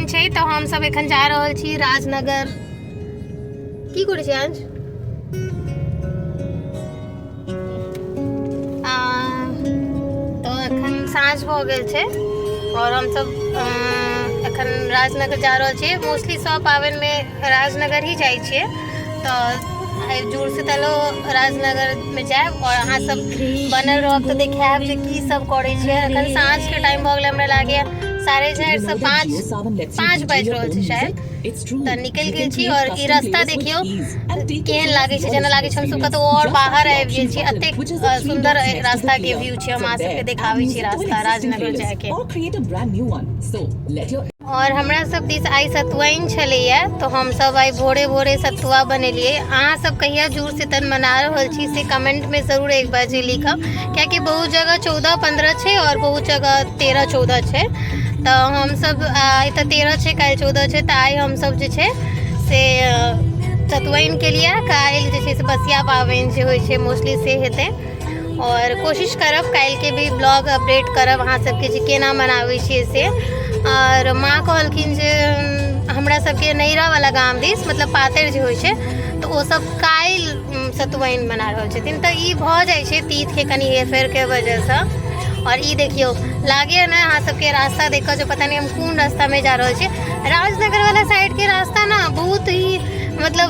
छै तो हम सब एखन जा रहल छी राजनगर। की करै छी अंश? तो एखन साँझ भऽ गेल छै और हम सब एखन राजनगर जा रहल छी। मोस्टली सब पाबनि में राजनगर ही जाइ छियै। तो जुड़ से तलो राजनगर में जाएब और अहाँ सब बनल रहब तो देखाएब जे की सब करै छै। एखन साँझ के टाइम भऽ गेलै, हमरा लागैया 4:30 बाजि रहल छै शायद। तो निकल गेल छी और ई रास्ता देखियो केहन लागे छै, जेना लागे छै हम सब कतौ और बाहर आबि गेल छी। एतेक सुंदर रास्ता के व्यू छै। हम अहाँ सबके देखाबै छी रास्ता राजनगर जाए के। और हमरा सब दिस आई सतुआइन छलैया, तो हम सब आई भोरे भोरे सतुआ बनेलिए। अहाँ सब कहिया जुड़ शीतल मना रहल छी से कमेंट में जरूर एक बार जे लिखब, कियाकि बहुत जगह 14-15 छै और बहुत जगह 13-14 छै। तो हम सब आई तो 13 छै, काल्हि 14 छै। तो आई हम सब जे छै से सतुआइन के लिए, काल्हि जे छै से बसिया पाबनि जे होइ छै मोस्टली से हेतै। और कोशिश करब काल्हि के भी ब्लॉग अपडेट करब अहाँ सबके जे केना मनाबै छियै से। और माँ कहलखिन जे हमरा सबके नैरा वाला गाम दिस मतलब पातरि जे होइ छै तो ओ सब काल्हि सतुआइन मना रहल छथिन। तो ई भऽ जाइ छै तीथ के कनि हेरफेर के वजह से। और ई देखियो लागे ना अहाँ सबके रास्ता देखो जो पता नहीं हम कौन रास्ता में जा रहल छी। राजनगर वाला साइड के रास्ता ना बहुत ही मतलब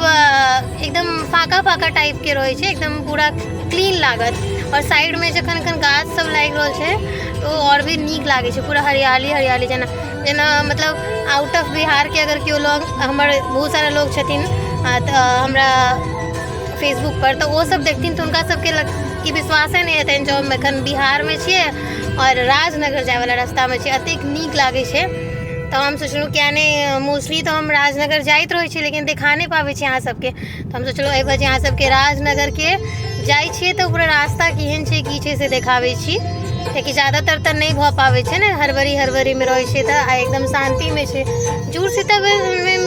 एकदम फाका फाका टाइप के रहे छै, एकदम पूरा क्लीन लागत। और साइड में जखन खन गाछ सब लागि रहल छै तो और भी नीक लागे छै, पूरा हरियाली हरियाली। जेना जेना मतलब आउट ऑफ बिहार के अगर केओ लोग, हमर बहुत सारा लोग छथिन हमरा फेसबुक पर, तो वो सब देखथिन तो उनका सबके ई विश्वासे नहीं हेतनि जो हम एखन बिहार में छियै और राजनगर जाए वाला रास्ता में छियै। एतेक नीक लागे छै। तो हम सोचलहुँ क्या नहीं, मोस्टली तो हम राजनगर जाइत रहै छी लेकिन देखा नहीं पाबै छी अहाँ सबके। तो हम सोचलहुँ एहि वजह अहाँ सबके राजनगर के जाइ छियै तो पूरा रास्ता केहन छै की छै से देखाबै छी, कियाकि ज़्यादातर तो नहीं भऽ पाबै छै ने, हड़बड़ी में रहै छै। तो एकदम शांति में छै। जुड़ शीतल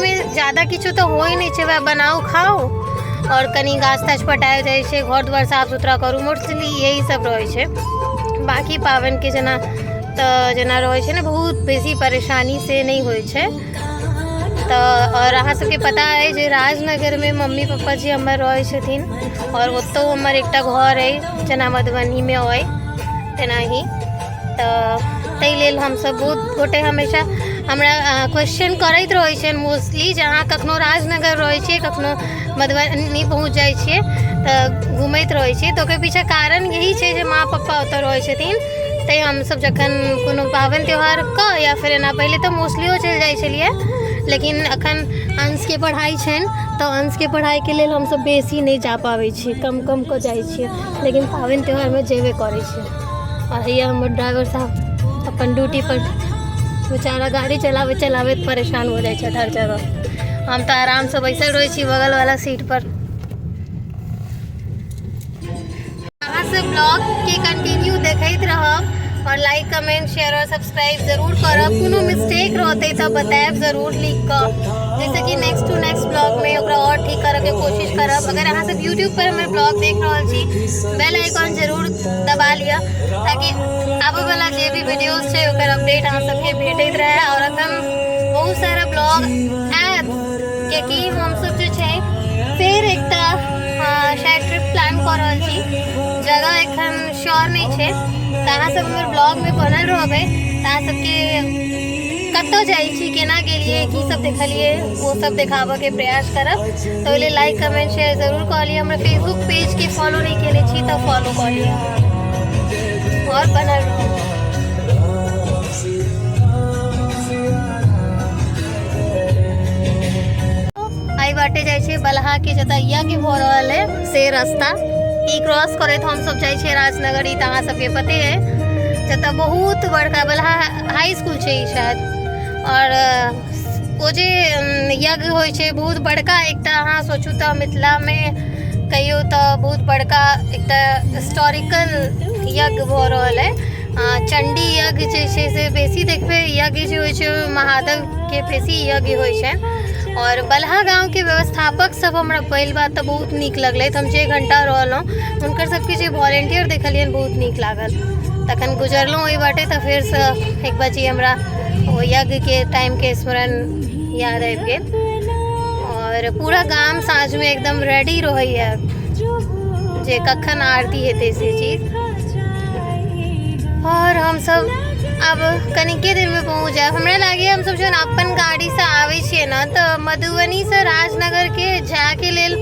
में ज़्यादा किछु तो होइ नहीं छै, वह बनाओ खाओ और कनी गाछ ताछ पटायल जाइ छै, घर द्वार साफ सुथरा करू, मोस्टली यही सब रहै छै। बाकी पाबनि के जेना रहै छै ने बहुत बेसी परेशानी से नहीं होइ छै। तो और अहाँ सबके पता है जे राजनगर में मम्मी पापा जी हमर रहै छथिन और ओतौ हमर एकटा घर है जेना मधुबनी में अइ तेनाही। तो ताहि लेल हमसब बहुत गोटे हमेशा हमरा क्वेश्चन करैत रहै छै मोस्टली, जहाँ कखनो राजनगर रहै छियै कखनो मधुबनी पहुँच जाइ छियै तो घूमैत रहै छियै। तो ओकर पीछे कारण यही छै जे माँ पप्पा ओतऽ रहै छथिन। तैँ हमसब जखन कोनो पाबनि त्यौहार का या फिर एना पहले तो मोस्टलियो चलि जाइ छलियै, लेकिन अखन अंश के पढ़ाई छनि तो अंश के पढ़ाई के लेल हमसब बेसी नहीं जा पाबै छियै, कम कम कऽ जाइ छियै, लेकिन पाबनि त्यौहार में जेबे करै छियै। और हैया हमर ड्राइवर साहब अपन ड्यूटी पर बेचारा गाड़ी चलाबैत परेशान हो जाइ छै हर जगह। हम तो आराम से बैसल रहै छी बगल वाला सीट पर। अहाँ सब ब्लॉग के कंटिन्यू देखैत रहब और लाइक कमेंट शेयर और सब्सक्राइब जरूर करब। कोनो मिस्टेक रहते तो बताएब जरूर लिख कर, जैसे कि नेक्स्ट टू नेक्स्ट ब्लॉग में ओकरा और ठीक करे के कोशिश करब। अगर अहाँ सब यूट्यूब पर हमर ब्लॉग देख रहल छी, बेल आइकन जरूर दबा लिअ ताकि आबे वाला जे भी वीडियोज छै ओकर अपडेट अहाँ सबके भेटैत रहे। और अखन बहुत सारा ब्लॉग आयत, कियाकि हम सब जे छै फेर एकटा शायद ट्रिप प्लान कर रहल छी, जगह एखन श्योर नहीं छै। तो अहाँ सब हमर ब्लॉग में बनल रहबै तो अहाँ सबके कतऽ जाइ छी, केना गेलिए, की सब देखलिए, वो सब देखाबऽ के प्रयास करब। तो लिए लाइक कमेंट शेयर जरूर कऽ लिअ। हमरा फेसबुक पेज के फॉलो नहीं केले छी तो फॉलो कऽ लिअ और बनल रहू। आई बाटे जाइ छै बलहा के जतऽ यज्ञ भऽ रहल है से रास्ता ई क्रॉस करैत हम सब जाइ छै राजनगर। ई तऽ अहाँ सबके पते है, जतऽ बहुत बड़का बलहा हाई स्कूल छै ई शायद। और ओ जे यज्ञ होइ छै बहुत बड़का एकटा, अहाँ सोचू तऽ मिथिला में कहियो तऽ बहुत बड़का एकटा हिस्टोरिकल यज्ञ भऽ रहल है। चंडी यज्ञ जे छै से बेसी देखबै, यज्ञ जे होइ छै महादेव के बेसी यज्ञ होइ छै। और बलहा गाँव के व्यवस्थापक सब हमरा पहिल बात तो बहुत नीक लगलै। हम 6 घंटा रहलहुँ, हुनकर सबके जे वॉलेंटियर देखलियनि बहुत नीक लागल। तखन गुजरलहुँ ओहि बाटे तो फिर से एक बजे हमरा वो यज्ञ के टाइम के स्मरण याद आबि गेल। और पूरा गांव साँझ में एकदम रेडी रहैया जे कखन आरती हेतै से चीज। और हम सब अब कनिके देर में पहुँच जाए। हमरा लागे हम सब जो अपन गाड़ी से आवे छिए ना तो मधुबनी से राजनगर के जाके लेल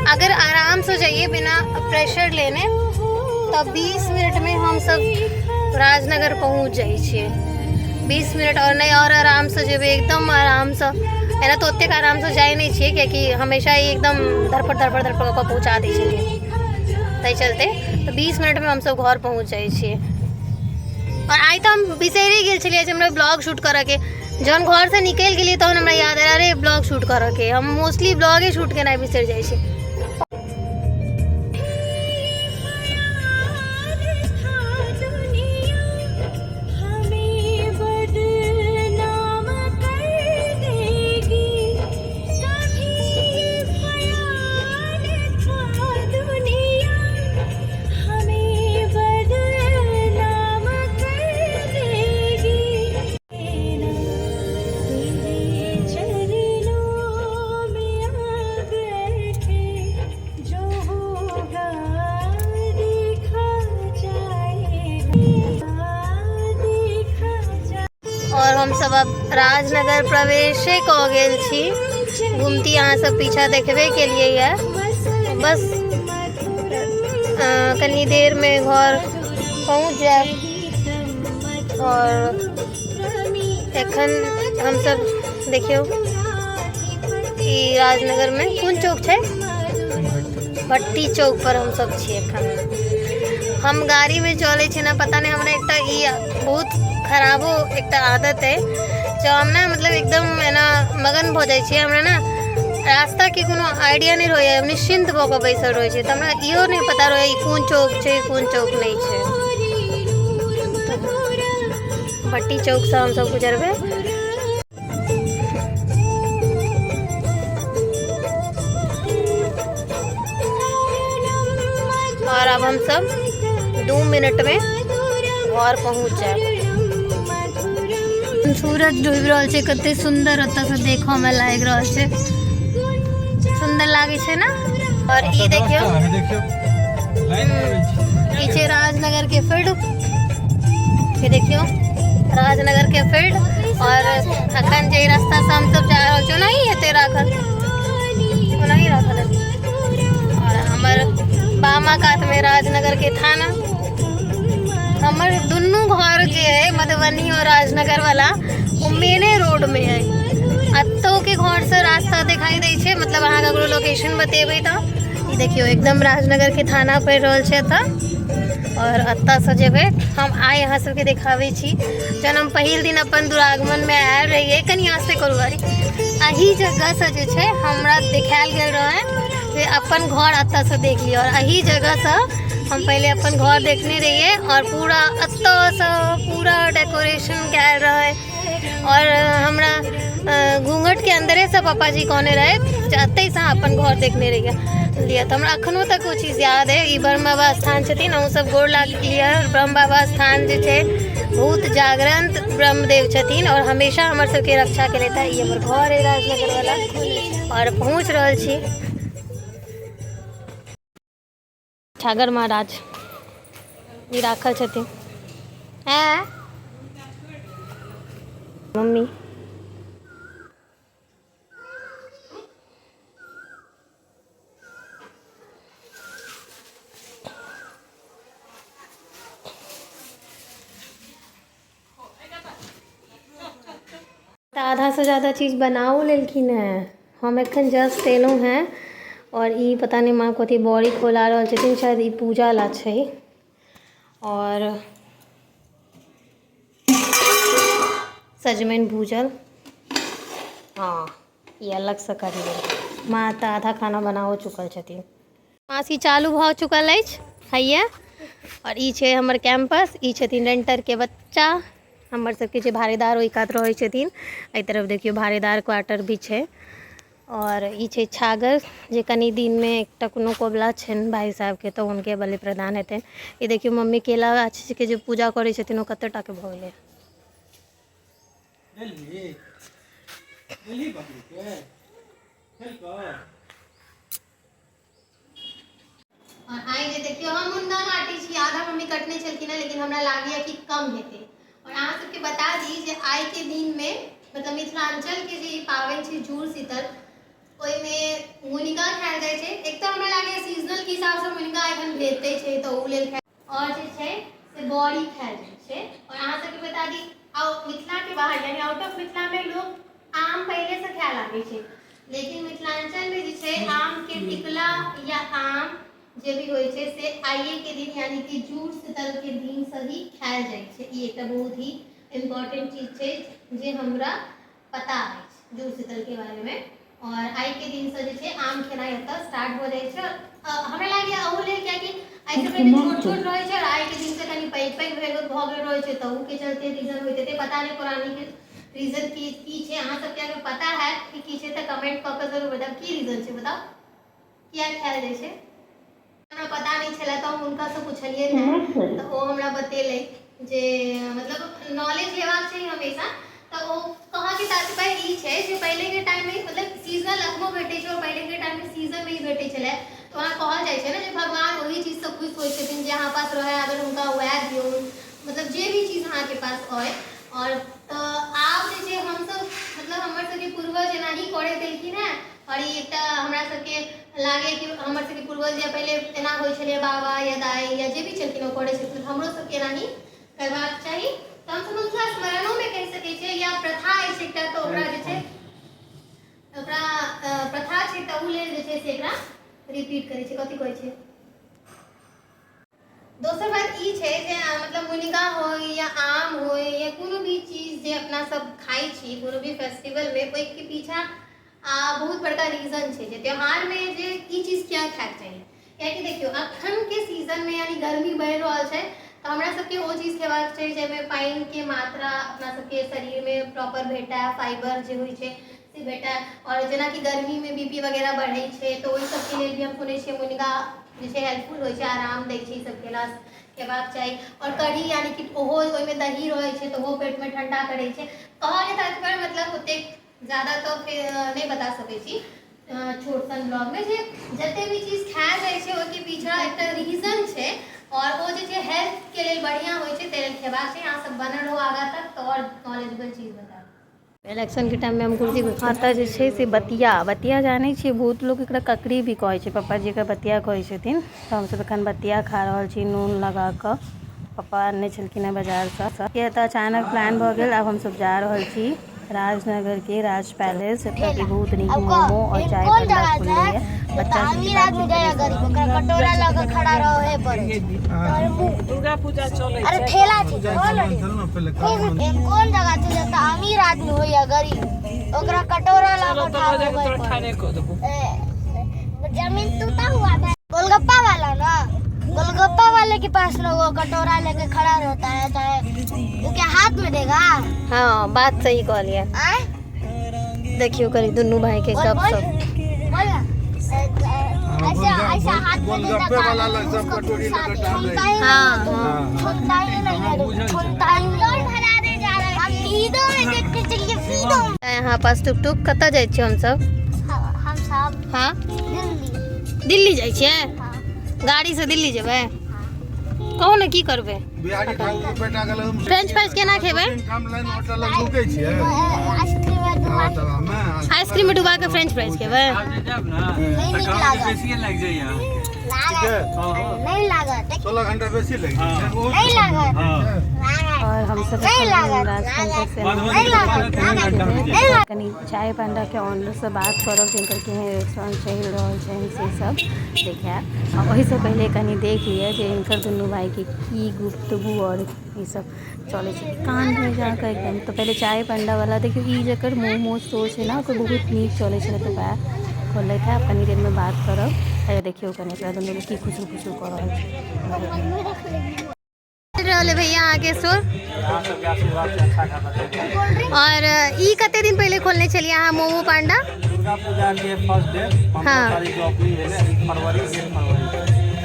अगर आराम से जाइए बिना प्रेशर लेने तो 20 मिनट में हम सब राजनगर पहुँच जाए छिए। 20 मिनट और नहीं और आराम से जेबे एकदम आराम से एना तो ओतेक आराम से जाए नहीं छिए क्योंकि हमेशा ही एकदम धड़पड़ धड़पड़ धड़पड़ को पहुँचा दै छथिन ताहि चलते तो 20 मिनट में हम सब घर पहुँच जाए छिए। और आई तो हम बिसरे गेल छलिए जे हमरा ब्लॉग शूट करे के जौन घर से निकल गेलिए तहन हमरा याद आयल अरे ब्लॉग शूट करे के। हम मोस्टली ब्लॉगे शूट केनाइ बिसरि जाइ छी। और हम सब अब राजनगर प्रवेश कऽ गेल छी। घूमती अहाँ सब पीछा देखबे के लिए है। बस कनी देर में घर पहुँच जाए। और एखन हम सब देखियो ई राजनगर में कौन चौक है, भट्टी चौक पर हम सब छी एखन। हम गाड़ी में चले छी ना, पता नहीं हमरा एकटा ई बहुत खराबो एक आदत है जो हम ना मतलब एकदम है ना मगन हो जाए। हमरा ना रास्ता के कोनो आइडिया नहीं रहे, निश्चिंत भऽ कऽ बैसल रहे छी। तो हमरा इहो नहीं पता रहे कौन चौक है कौन चौक नहीं है। भट्टी चौक से हम सब गुजरबे। और अब हम सब 2 मिनट में घर पहुँच जाए। सूरज डूबि रहल छै, कते सुंदर ओतऽ से देखऽ में लाग रहल छै, सुंदर लागे छै ना। और ई देखियो ई छै राजनगर के फील्ड, ये देखियो राजनगर के फील्ड। और अखन जे रास्ता से हम सब जा रहल छी नहीं हेते राखल, नहीं राखल। और हमर बामा कात में राजनगर के थाना। हमर दुनू घर जे है मधुबनी और राजनगर वाला वो मेने रोड में है। अतो के घर से रास्ता दिखाई दे छे, मतलब अहाँ ककरो लोकेशन बतेबै तो ई देखियो एकदम राजनगर के थाना पड़ि रहल छै एतऽ। और अतः से जेबै हम आइ अहाँ सबके देखाबै छी। जब हम पहिल दिन अपन दुरागमन में आयल रहिए, कनी आस्ते करू गाड़ी, अही जगह से जे छै हमरा देखायल गेल रहे जे अपन घर अतः से देख लियो। और अही जगह से हम पहले अपन घर देखने रहिए और पूरा अतः से पूरा डेकोरेशन कैल रहे। और हमरा घूंघट के अंदरे से पापा जी कहने रहे अतै से अपन घर देखने रहिए लिया। तो हमरा अखनो तक वो चीज़ याद है। ई ब्रह्म बाबा स्थान छथिन, अहूँ सब गोर लाग लिया। ब्रह्म बाबा स्थान जे छै बहुत जागृत ब्रह्मदेव छथिन और हमेशा हमर सबके रक्षा के लेता। ई हमर घर है राजनगर वाला। और पहुँच रहल छी छागर महाराज ई राखल छथिन। हैं मम्मी आधा से ज़्यादा चीज़ बनाओ लेकिन है। हम एखन जस्ट एलहुँ हैं और ई पता नहीं माँ कथी बड़ी खोला रहल छथिन, शायद ई पूजा ला छै। और सजमनि भूजल, हाँ ये अलग से करिए। माँ तऽ आधा खाना बना हो चुकल छथिन, मासी चालू भऽ चुकल अछि हैया। और ई छै हमर कैंपस, ई छथिन रेंटर के बच्चा हमर सबके जे भाड़ेदार ओहि कात रहै छथिन। एहि तरफ देखियो भाड़ेदार क्वार्टर भी छै। और ई छै छागर जे कनी दिन में एकटा कोनो कोबला छनि भाई साहब के, तो उनके बलि प्रदान हेतनि। ई देखियो मम्मी केला गाछ के जे पूजा करै छथिन ओ कते टा के भऽ गेलै। और आई जे देखियो हम मुंडा काटी छी, आधा मम्मी कटने छलखिन लेकिन हमरा लागैया कि कम हेते। और अहाँ सबके बता दी जे आइ के दिन में मतलब मिथिलांचल के जे पावन छै जुड़शीतल, ओइ में मुनिगा खायल जाय छै। एक तो हमरा लागैया सीजनल के हिसाब से मुनिगा एखन भेटै छै तो उ लेल खाय, और जे छै से बड़ी खायल जाय छै। और अहाँ सबके बता दी मिथिला के बाहर यानी आउट ऑफ मिथिला में लोग आम पहले से खाय लागे छै, लेकिन मिथिलांचल में जे छै आम के टिकला या आम जे भी होय छै से आइए के दिन यानी कि जुड़शीतल के दिन से ही खायल जाय छै। ई एकटा बहुत ही इम्पोर्टेंट चीज छै जे हमरा पता है जुड़शीतल के बारे में। और आई के दिन से जे छै आम खेनाइ एतऽ स्टार्ट हो जाय छै। हमरा लागैया अहू लेल कियाकि आई से पहले छोट छोट रहै छै और आई के दिन से कनी पैघ पैघ भऽ गेल रहै छै, तऽ उ के चलते रीजन होइत हेतै, पता नहीं पौराणिक रीजन की छै। अहाँ सबके अगर पता है कि की छै तऽ कमेंट कऽ के जरूर बताउ की रीजन छै, बताउ किया खायल जाय छै। हमरा पता नहीं छला तो हम उनका से पूछलिए रहे तो वो हमरा बतेले जे मतलब नॉलेज हेबाक चाहिए हमेशा। तो वो कहा कि तात्पर्य ई छै जे पहले के टाइम में मतलब सीजनल अखनो भेटै छै और पहले के टाइम में सीजन में ही भेटै छलै। तो वहाँ कहल जाय छै ना जे भगवान वही चीज से खुश होय छथिन जे अहाँ पास रहे, अगर हुनका वैह दियौ, मतलब जे भी चीज अहाँ के पास होय। और आब जे छै हम सब मतलब हमर सबके पूर्वज एनाही करे देलखिन है। और ई एकटा हमरा सबके लागे कि हमर सबके पूर्वज या पहले एना होय छलै, बाबा या दाई या जे भी छलखिन ओ करे छलखिन, हमरो सबके एनाही करबाक चाही। तो हम सब हुनका स्मरणों में कहि सकै छियै या प्रथा अछि एकटा, तो ओकरा जे छै ओकरा प्रथा छै तऽ उ लेल जे छै से एकरा रिपीट करै छै, कथि कहै छै। दोसर बात ई छै जे मतलब मुनिगा होय या आम होय या कोनो भी चीज जे अपना सब खाइ छी कोनो भी फेस्टिवल में, ओइ के पीछा बहुत बड़का रीजन छै जे त्योहार में जे ई चीज किया खायके चाहिए। कियाकि देखियो अखन के सीजन में यानी गर्मी बढ़ि रहल छै तो हमरा सबके ओ चीज खेबाक चाही जाहिमे पानि के मात्रा अपना सबके शरीर में प्रॉपर भेटा, फाइबर जे होइ छै से भेटा। और जेना कि गर्मी में बीपी वगैरह बढ़ै छै तो ओइ सब के लेल भी हम सुनै छियै मुनिगा जे छै हेल्पफुल होइ छै, आराम दै छै, ई सब खेबाक चाही। और कढ़ी यानी कि ओहो ओइमे दही रहै छै तो ओहो पेट में ठंडा करै छै। कहऽ के तात्पर्य मतलब ओतेक ज्यादा तो फिर नहीं बता सकै छी छोट सन ब्लॉग में, जे जते भी चीज खायल जाइ छै ओके पीछा एकटा रीजन छै और वो जे छै हेल्थ के लेल बढ़िया होइ छै, तेल खेबाक छै। अहाँ सब बनल रहो आगा तक तो और नॉलेजेबल चीज बताओ। इलेक्शन के टाइम में हम कुर्सी पर खाता जे छै से बतिया जानै छियै, बहुत लोग एकरा ककड़ी भी कहै छै, पप्पा जी के बतिया कहै छथिन। तो हम सब एखन बतिया खा रहल छी नून लगा कऽ। पप्पा आनने छलखिन हैं बाजार से। ये तऽ अचानक प्लान भऽ गेल, आब हम सब जा रहल छी राजनगर के राज पैलेस। एतऽ के बहुत नीक मोमो और चाय पन्ना खुलले है। बच्चा अमीर आदमी जाया गरीब ओकरा कटोरा लग के खड़ा रहे पड़े छै। दुर्गा पूजा चले अरे ठेला छै कोन जगह छै जतऽ अमीर आदमी हो या गरीब ओकरा कटोरा लग के खड़ा रहे। जमीन टूटा हुआ था गोलगप्पा वाला ना, गोलगप्पा वाले के पास ना वो कटोरा लेके खड़ा रहता है, चाहे वो क्या हाथ में देगा। हाँ बात सही कहलिए। देखियो करी दुनू भाई के गप सब ऐसा हाथ में देता वाला सब कटोरी लगा डाल रहे हैं। हां छूटता ही नहीं है, छूटता ही नहीं भरा दे जा रहा है। हम सीधो में देख के चलिए सीधो। यहाँ पास टुक टुक कतऽ जाइ छी हम सब? हाँ दिल्ली जाइ छियै? गाड़ी से दिल्ली जेबै? कहू ने की करबै? बिहारी ठाकुर पेटा गेल हम फ्रेंच फ्राइज केना खेबै? काम लाइन होटल लग रुकै छियै। आइसक्रीम में डुबा के फ्रेंच फ्राइज खेबै? नहीं लागत 16 घंटा बेसी लग जाए। नहीं लागत और हम सब कनी चाय पांडा के ऑनर से बात करब जिनकर के रेस्टोरेंट चलि रहल छै से सब देखायब। और वही से पहले कनी देख लिअ जे इनकर दुनू भाई के की गुफ्तगू और ये सब चले छै कान में जाकर एकदम। तो पहले चाय पांडा वाला देखियो ई जकर मोमो स्टोर छै ना ओकर बहुत नीक चले छै, तो वएह खोले था। कनी देर में बात करब। अरे देखियो कनी एकरा दुनू की खुशू खुशू कर रहल छै रहले भैया आगे स्टोर। और ई कते दिन पहले खोलने चलिए अहाँ मोमो पांडा? दुर्गा पूजा के फर्स्ट डे 15 तारीख के ओपनिंग भेलै, फरवरी 1 फरवरी।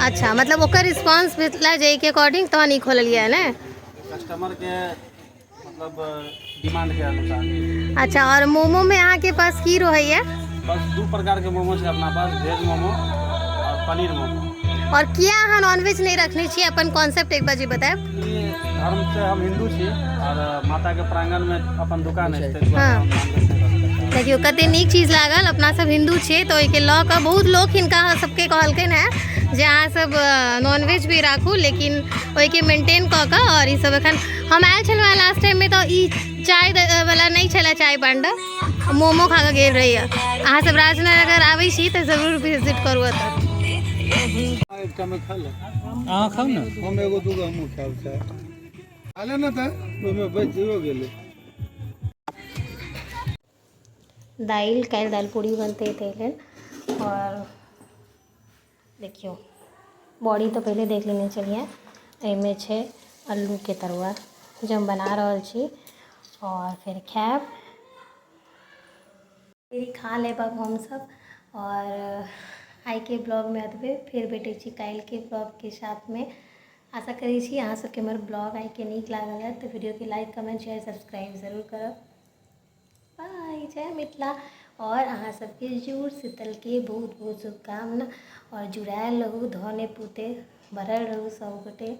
अच्छा मतलब ओकर रिस्पांस भेटला जे के अकॉर्डिंग तहन ई खोललिए है ना? कस्टमर के मतलब डिमांड के अनुसार। अच्छा, और मोमो में अहाँ के पास की रहैया? बस 2 प्रकार के मोमो है अपना पास, वेज मोमो और पनीर मोमो। और किया अहाँ नॉनवेज नहीं रखने छी? अपन कॉन्सेप्ट एक बार जी बताएब। ई धर्म से हम हिंदू छी और माता के प्रांगण में अपन दुकान है, ताहि दुआरे हाँ। हम नॉनवेज नहीं रखते। देखियो कते नीक चीज लागल, अपना सब हिंदू छे तो ओहिके लऽ कऽ बहुत लोग हिनका सबके कहलखिन है जे अहाँ सब नॉनवेज भी राखू, लेकिन ओहिके मेंटेन कऽ कऽ। और ई सब एखन हम आयल छलहुँ लास्ट टाइम में, तो ई चाय वाला नहीं छला, चाय बांडा मोमो खा कऽ गेल रहिए। अहाँ सब राजनगर अगर आबै छी तऽ जरूर विजिट करू एतऽ। एकटा में खा ले। अहाँ खाऊ ना। हम एगो दूगो हमहूँ खाब चाहे खा ले ना तऽ ओहिमे बचि जेबो गेलै। दाल काल्हि दाल पूरी बनते थे। और देखियो बॉडी तो पहले देख लेने चलिए। एहिमे छै आलू के तरुआ जो हम बना रहल छी, और फिर खायब, फिर खा लेब अब हम सब। और आइ के ब्लॉग में अतबे, फिर भेटै छी काल्हि के ब्लॉग के साथ में। आशा करै छी अहाँ सबके हमर ब्लॉग आइ के नीक लागल है, तो वीडियो के लाइक कमेंट शेयर सब्सक्राइब जरूर करब। बाय, जय मिथिला। और अहाँ सबके जुड़ शीतल के बहुत बहुत शुभकामना। और जुड़ायल रहू, धने पूते भरल रहू सब गोटे।